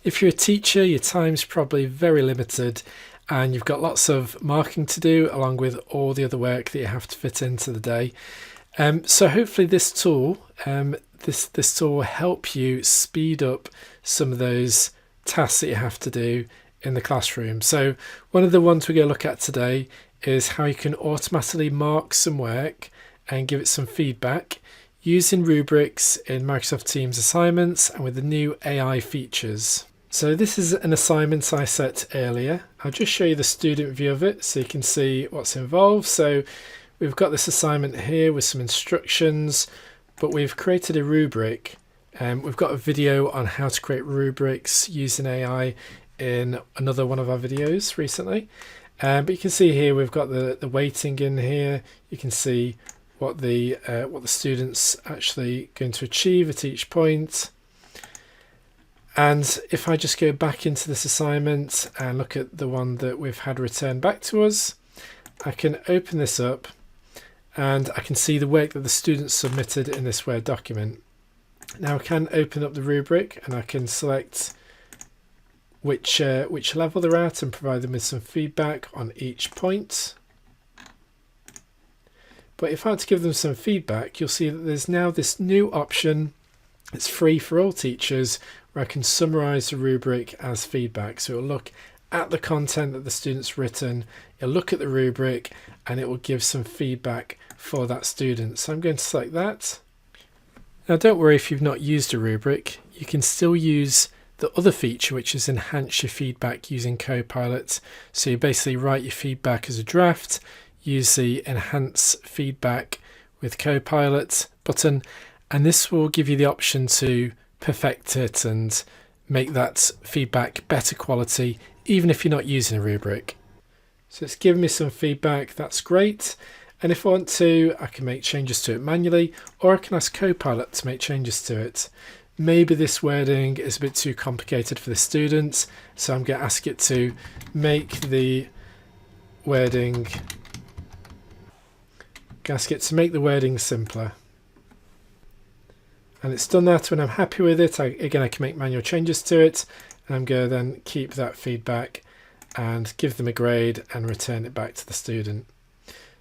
If you're a teacher, your time's probably very limited and you've got lots of marking to do along with all the other work that you have to fit into the day. So hopefully this tool, this tool will help you speed up some of those tasks that you have to do in the classroom. So one of the ones we're going to look at today is how you can automatically mark some work and give it some feedback using rubrics in Microsoft Teams assignments and with the new AI features. So this is an assignment I set earlier. I'll just show you the student view of it so you can see what's involved. So we've got this assignment here with some instructions, but we've created a rubric. We've got a video on how to create rubrics using AI in another one of our videos recently. But you can see here we've got the weighting in here. You can see what the students actually going to achieve at each point. And if I just go back into this assignment and look at the one that we've had returned back to us, I can open this up and I can see the work that the students submitted in this Word document. Now I can open up the rubric and I can select which level they're at and provide them with some feedback on each point. But if I had to give them some feedback, you'll see that there's now this new option. It's free for all teachers where I can summarize the rubric as feedback. So it'll look at the content that the student's written, it'll look at the rubric and it will give some feedback for that student. So I'm going to select that. Now don't worry if you've not used a rubric, you can still use the other feature, which is enhance your feedback using Copilot. So you basically write your feedback as a draft, use the enhance feedback with Copilot button, and this will give you the option to perfect it and make that feedback better quality, even if you're not using a rubric. So it's given me some feedback, that's great. And if I want to, I can make changes to it manually, or I can ask Copilot to make changes to it. Maybe this wording is a bit too complicated for the student, so I'm going to ask it to make the wording, simpler. And it's done that. When I'm happy with it, I can make manual changes to it, and I'm going to then keep that feedback and give them a grade and return it back to the student.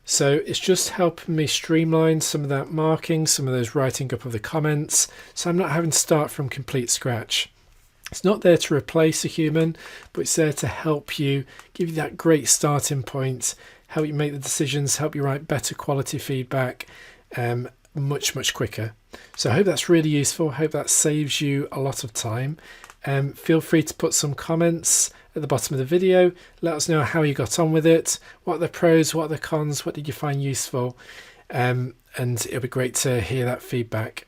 So it's just helping me streamline some of that marking, some of those writing up of the comments, so I'm not having to start from complete scratch. It's not there to replace a human, but it's there to help you, give you that great starting point, help you make the decisions, help you write better quality feedback much quicker. So I hope that's really useful. I hope that saves you a lot of time. Feel free to put some comments at the bottom of the video. Let us know how you got on with it, what are the pros, what are the cons, what did you find useful, and it'll be great to hear that feedback.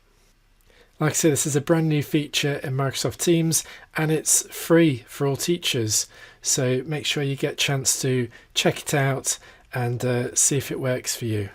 Like I say, this is a brand new feature in Microsoft Teams and it's free for all teachers, so make sure you get a chance to check it out and see if it works for you.